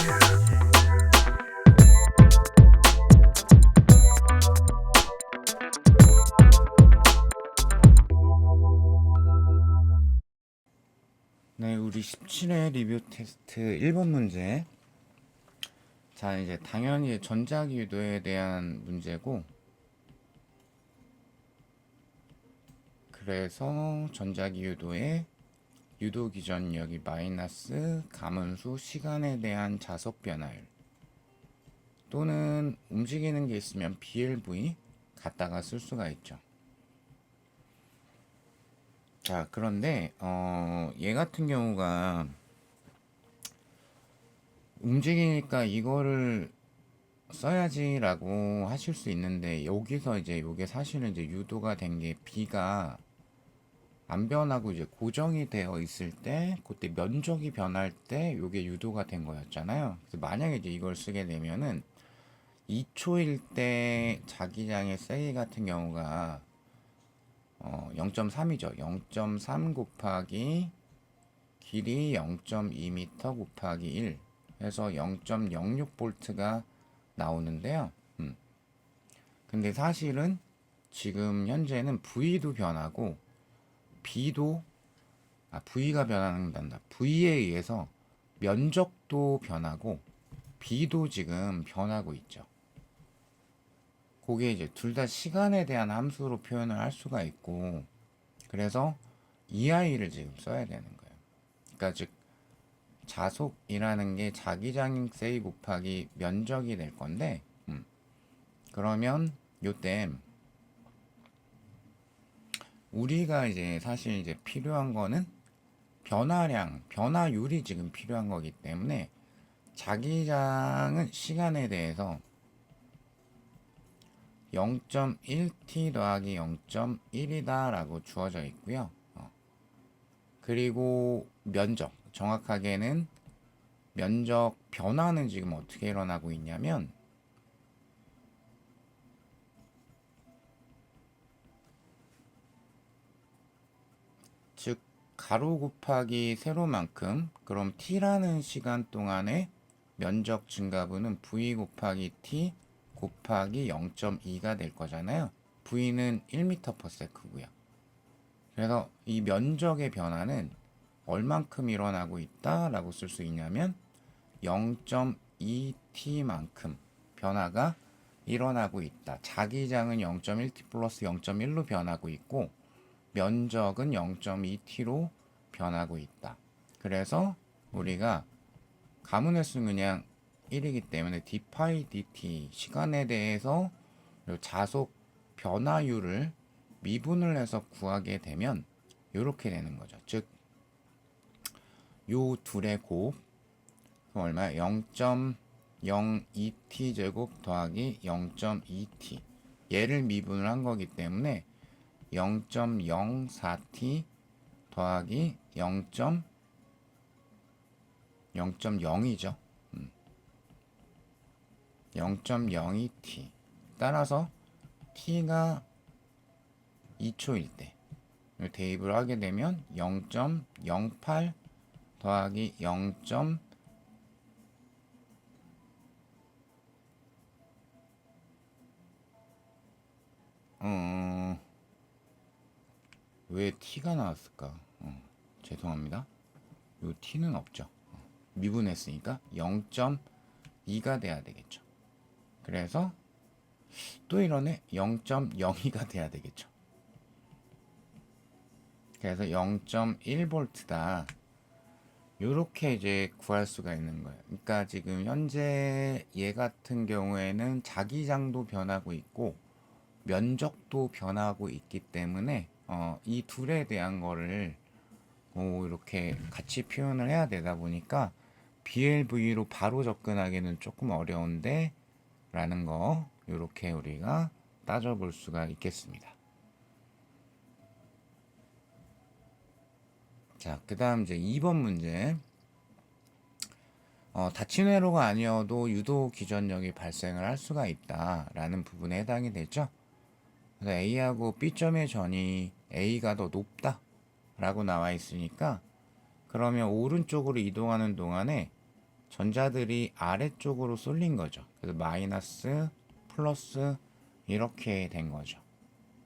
네, 우리 17회 리뷰 테스트 1번 문제. 자, 이제 당연히 전자기 유도에 대한 문제고, 그래서 전자기 유도의 유도 기전력이 마이너스 가문수 시간에 대한 자속 변화율 또는 움직이는 게 있으면 BLV 갖다가 쓸 수가 있죠. 자, 그런데 얘 같은 경우가 움직이니까 이거를 써야지라고 하실 수 있는데, 여기서 이제 요게 사실은 이제 유도가 된 게 B가 안 변하고 이제 고정이 되어 있을 때, 그때 면적이 변할 때 요게 유도가 된 거였잖아요. 그래서 만약에 이제 이걸 쓰게 되면은 2초일 때 자기장의 세기 같은 경우가 0.3이죠. 0.3 곱하기 길이 0.2m 곱하기 1 해서 0.06볼트가 나오는데요. 근데 사실은 지금 현재는 V도 변하고 V가 변한단다. V에 의해서 면적도 변하고 B도 지금 변하고 있죠. 그게 이제 둘 다 시간에 대한 함수로 표현을 할 수가 있고, 그래서 EI를 지금 써야 되는 거예요. 그러니까 즉 자속이라는 게 자기장 세이 곱하기 면적이 될 건데, 그러면 요때 우리가 이제 사실 이제 필요한 거는 변화량, 변화율이 지금 필요한 거기 때문에 자기장은 시간에 대해서 0.1t 더하기 0.1이다 라고 주어져 있고요. 그리고 면적, 정확하게는 면적 변화는 지금 어떻게 일어나고 있냐면, 즉 가로 곱하기 세로만큼, 그럼 t라는 시간 동안에 면적 증가분은 v 곱하기 t 곱하기 0.2가 될 거잖아요. v는 1m/s고요. 그래서 이 면적의 변화는 얼만큼 일어나고 있다라고 쓸 수 있냐면 0.2t만큼 변화가 일어나고 있다. 자기장은 0.1t 플러스 0.1로 변하고 있고 면적은 0.2t로 변하고 있다. 그래서 우리가 가문의 수는 그냥 1이기 때문에 d파이 dt 시간에 대해서 자속 변화율을 미분을 해서 구하게 되면 이렇게 되는 거죠. 즉, 요 둘의 곱 얼마야? 0.02t 제곱 더하기 0.2t 얘를 미분을 한 거기 때문에 0.04t 더하기 0.0이죠. 0.02t 따라서 t가 2초일 때 대입을 하게 되면 0.08 더하기 0. 왜 t가 나왔을까? 죄송합니다. 요 t는 없죠. 미분했으니까 0.2가 돼야 되겠죠. 그래서 또 이러네. 0.02가 돼야 되겠죠. 그래서 0.1V다. 요렇게 이제 구할 수가 있는 거예요. 그러니까 지금 현재 얘 같은 경우에는 자기장도 변하고 있고 면적도 변하고 있기 때문에 이 둘에 대한 거를 이렇게 같이 표현을 해야 되다 보니까 BLV로 바로 접근하기는 조금 어려운데 라는 거 이렇게 우리가 따져볼 수가 있겠습니다. 자, 그 다음 이제 2번 문제. 닫힌 회로가 아니어도 유도 기전력이 발생을 할 수가 있다라는 부분에 해당이 되죠. 그래서 A하고 B점의 전이 A가 더 높다 라고 나와 있으니까, 그러면 오른쪽으로 이동하는 동안에 전자들이 아래쪽으로 쏠린 거죠. 그래서 마이너스, 플러스 이렇게 된 거죠.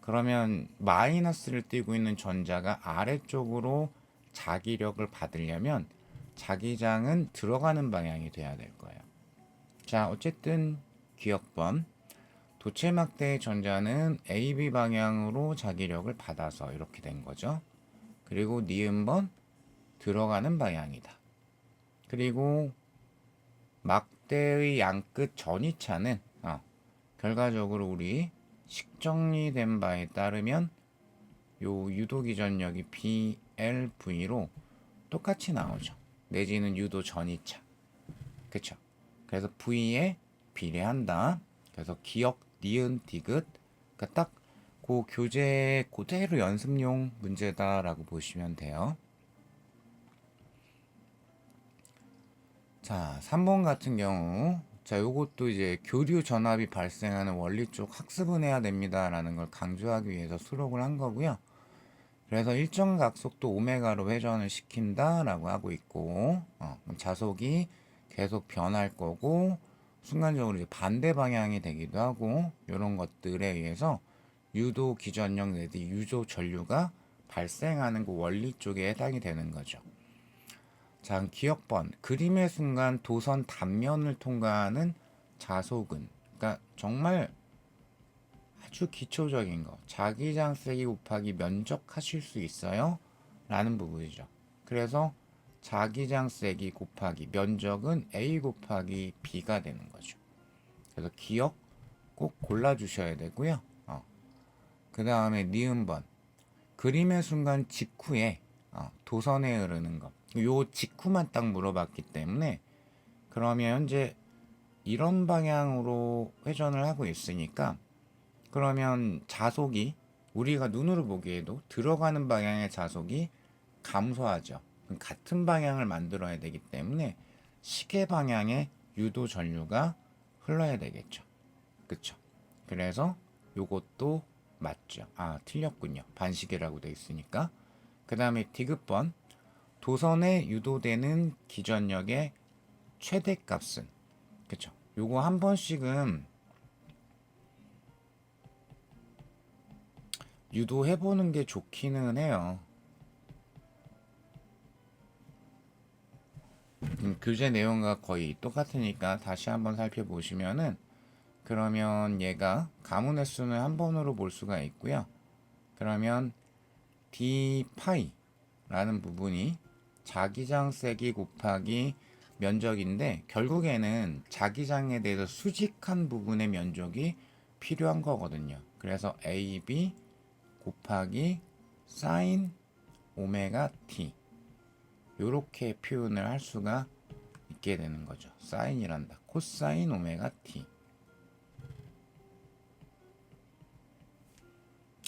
그러면 마이너스를 띠고 있는 전자가 아래쪽으로 자기력을 받으려면 자기장은 들어가는 방향이 돼야 될 거예요. 자, 어쨌든 기억번. 도체막대의 전자는 AB 방향으로 자기력을 받아서 이렇게 된 거죠. 그리고 니은번 들어가는 방향이다. 그리고 막대의 양끝 전이차는 결과적으로 우리 식정리된 바에 따르면 요 유도 기전력이 BLV로 똑같이 나오죠. 내지는 유도 전이차. 그쵸? 그래서 V에 비례한다. 그래서 기억, 니은, 디귿. 그러니까 딱 그 교재 그대로 연습용 문제다라고 보시면 돼요. 자, 3번 같은 경우 자, 요것도 이제 교류 전압이 발생하는 원리 쪽 학습은 해야 됩니다라는 걸 강조하기 위해서 수록을 한 거고요. 그래서 일정 각속도 오메가로 회전을 시킨다라고 하고 있고, 자속이 계속 변할 거고, 순간적으로 이제 반대 방향이 되기도 하고, 이런 것들에 의해서 유도 기전력 내지 유조 전류가 발생하는 그 원리 쪽에 해당이 되는 거죠. 자, 기억번. 그림의 순간 도선 단면을 통과하는 자속은, 그러니까 정말 아주 기초적인 거. 자기장 세기 곱하기 면적 하실 수 있어요? 라는 부분이죠. 그래서 자기장 세기 곱하기 면적은 A 곱하기 B가 되는 거죠. 그래서 기억 꼭 골라주셔야 되고요. 그 다음에 니은번. 그림의 순간 직후에 도선에 흐르는 것. 요 직후만 딱 물어봤기 때문에 그러면 현재 이런 방향으로 회전을 하고 있으니까 그러면 자속이 우리가 눈으로 보기에도 들어가는 방향의 자속이 감소하죠. 같은 방향을 만들어야 되기 때문에 시계 방향의 유도 전류가 흘러야 되겠죠. 그쵸? 그래서 요것도 맞죠. 틀렸군요. 반시계라고 되어 있으니까. 그 다음에 디귿번. 도선에 유도되는 기전력의 최대값은 그쵸? 요거 한 번씩은 유도해보는 게 좋기는 해요. 교재 내용과 거의 똑같으니까 다시 한번 살펴보시면은 그러면 얘가 가문 횟수는 한 번으로 볼 수가 있고요. 그러면 d 파이라는 부분이 자기장 세기 곱하기 면적인데 결국에는 자기장에 대해서 수직한 부분의 면적이 필요한 거거든요. 그래서 AB 곱하기 사인 오메가 t 이렇게 표현을 할 수가 있게 되는 거죠. 사인이란다. 코사인 오메가 t.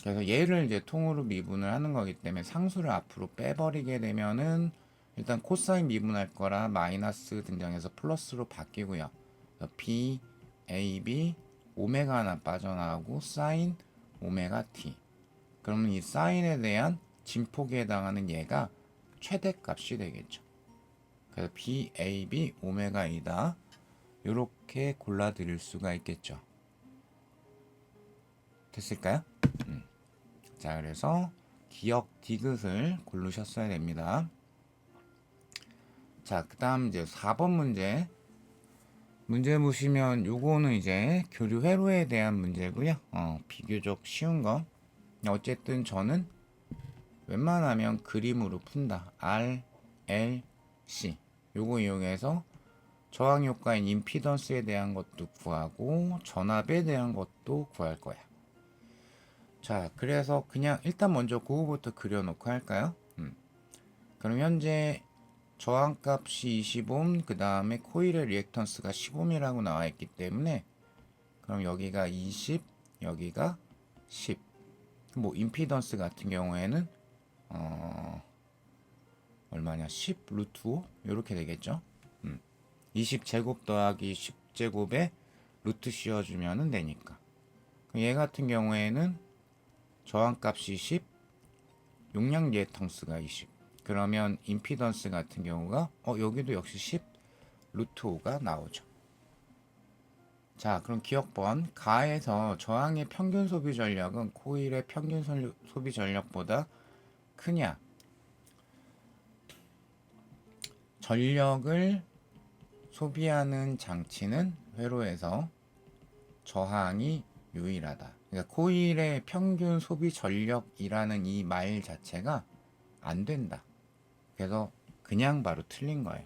그래서 얘를 이제 통으로 미분을 하는 거기 때문에 상수를 앞으로 빼버리게 되면은 일단 코사인 미분할 거라 마이너스 등장해서 플러스로 바뀌고요. b, a, b, 오메가 하나 빠져나가고 사인 오메가 t. 그러면 이 사인에 대한 진폭에 해당하는 얘가 최대값이 되겠죠. 그래서 b, a, b, 오메가 이다. 이렇게 골라 드릴 수가 있겠죠. 됐을까요? 자, 그래서 기억 디귿을 고르셨어야 됩니다. 자, 그 다음 이제 4번 문제. 문제 보시면 요거는 이제 교류 회로에 대한 문제고요. 비교적 쉬운 거. 어쨌든 저는 웬만하면 그림으로 푼다. R, L, C. 요거 이용해서 저항 효과인 임피던스에 대한 것도 구하고 전압에 대한 것도 구할 거야. 자, 그래서 그냥 일단 먼저 그거부터 그려놓고 할까요? 그럼 현재 저항값이 20옴, 그 다음에 코일의 리액턴스가 10옴이라고 나와 있기 때문에 그럼 여기가 20, 여기가 10. 뭐 임피던스 같은 경우에는 얼마냐? 10 루트 5 이렇게 되겠죠. 20 제곱 더하기 10 제곱에 루트 씌워주면 되니까. 얘 같은 경우에는 저항값이 10, 용량 리액턴스가 20. 그러면 임피던스 같은 경우가 여기도 역시 10 루트 5가 나오죠. 자, 그럼 기억번 가에서 저항의 평균 소비 전력은 코일의 평균 소비 전력보다 크냐? 전력을 소비하는 장치는 회로에서 저항이 유일하다. 그러니까 코일의 평균 소비 전력이라는 이 말 자체가 안 된다. 그래서 그냥 바로 틀린 거예요.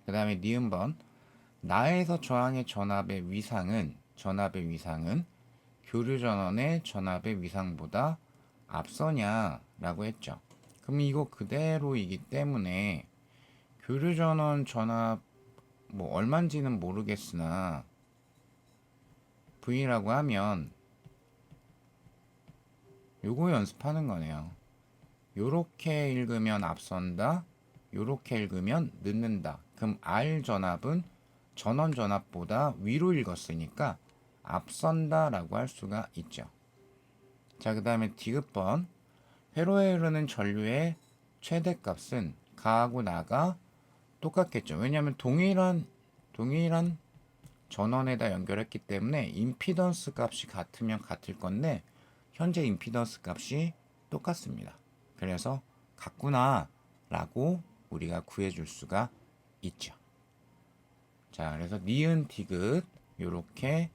그 다음에 니은번 나에서 저항의 전압의 위상은 교류 전원의 전압의 위상보다 앞서냐라고 했죠. 그럼 이거 그대로이기 때문에 교류 전원 전압 뭐 얼마인지는 모르겠으나 V라고 하면 요거 연습하는 거네요. 요렇게 읽으면 앞선다, 요렇게 읽으면 늦는다. 그럼 R 전압은 전원 전압보다 위로 읽었으니까 앞선다 라고 할 수가 있죠. 자, 그 다음에 디귿번 회로에 흐르는 전류의 최대값은 가하고 나가 똑같겠죠. 왜냐하면 동일한 전원에다 연결했기 때문에 임피던스 값이 같으면 같을 건데 현재 임피던스 값이 똑같습니다. 그래서 같구나 라고 우리가 구해줄 수가 있죠. 자, 그래서 니은 디귿 이렇게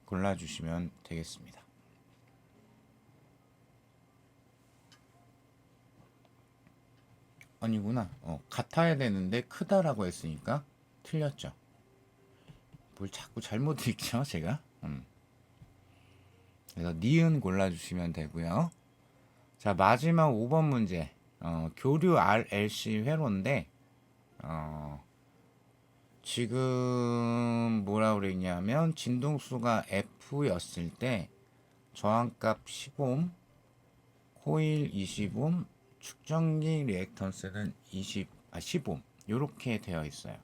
골라주시면 되겠습니다. 아니구나. 같아야 되는데 크다라고 했으니까 틀렸죠. 뭘 자꾸 잘못 읽죠, 제가? 그래서 니은 골라주시면 되고요. 자, 마지막 5번 문제. 교류 RLC 회로인데 지금 뭐라 그랬냐면 진동수가 F였을 때 저항값 10옴, 코일 20옴, 측정기 리액턴스는 10옴 이렇게 되어 있어요.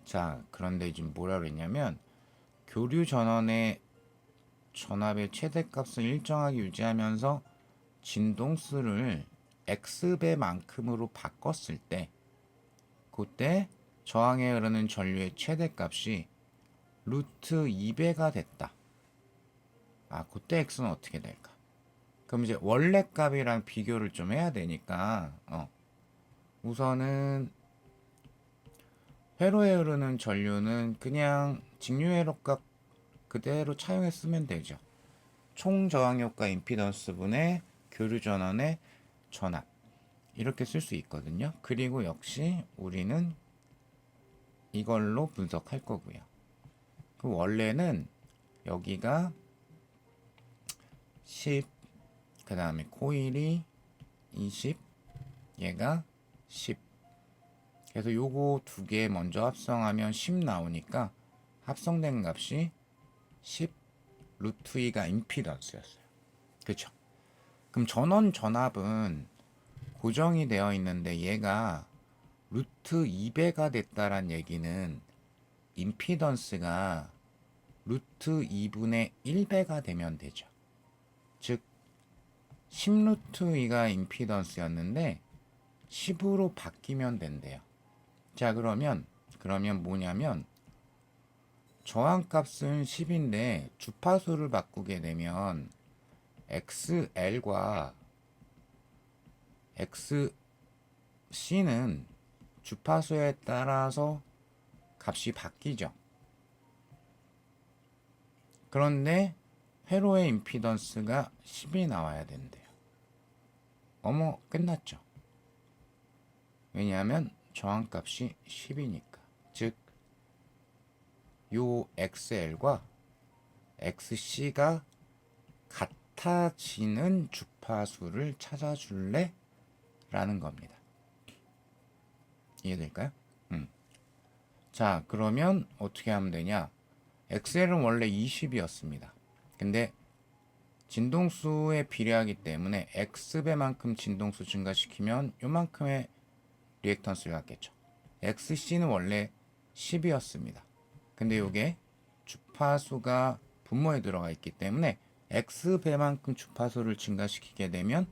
자, 그런데 지금 뭐라 그랬냐면 교류 전원의 전압의 최대값을 일정하게 유지하면서 진동수를 X배만큼으로 바꿨을 때 그때 저항에 흐르는 전류의 최대값이 루트 2배가 됐다. 그때 X는 어떻게 될까? 그럼 이제 원래 값이랑 비교를 좀 해야 되니까 우선은 회로에 흐르는 전류는 그냥 직류회로 값 그대로 차용했으면 되죠. 총 저항 효과 임피던스 분의 교류 전원의 전압 이렇게 쓸 수 있거든요. 그리고 역시 우리는 이걸로 분석할 거고요. 그 원래는 여기가 10, 그 다음에 코일이 20, 얘가 10. 그래서 요거 두 개 먼저 합성하면 10 나오니까 합성된 값이 10 루트 2가 임피던스였어요. 그쵸? 그럼 전원 전압은 고정이 되어 있는데 얘가 루트 2배가 됐다란 얘기는 임피던스가 루트 2분의 1배가 되면 되죠. 즉 10루트 2가 임피던스였는데 10으로 바뀌면 된대요. 자, 그러면 뭐냐면 저항값은 10인데 주파수를 바꾸게 되면 XL과 XC는 주파수에 따라서 값이 바뀌죠. 그런데 회로의 임피던스가 10이 나와야 된대요. 끝났죠. 왜냐하면 저항값이 10이니까. 즉, 요 XL과 XC가 같아지는 주파수를 찾아줄래? 라는 겁니다. 이해될까요? 자, 그러면 어떻게 하면 되냐? XL은 원래 20이었습니다. 근데 진동수에 비례하기 때문에 X배만큼 진동수 증가시키면 요만큼의 리액턴스를 갖겠죠. XC는 원래 10이었습니다. 근데 요게 주파수가 분모에 들어가 있기 때문에 X배만큼 주파수를 증가시키게 되면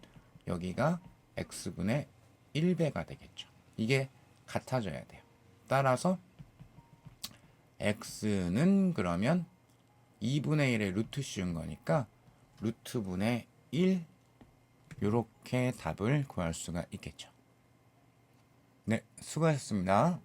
여기가 X분의 1배가 되겠죠. 이게 같아져야 돼요. 따라서 x는 그러면 2분의 1의 루트 씌운 거니까 루트 분의 1 요렇게 답을 구할 수가 있겠죠. 네, 수고하셨습니다.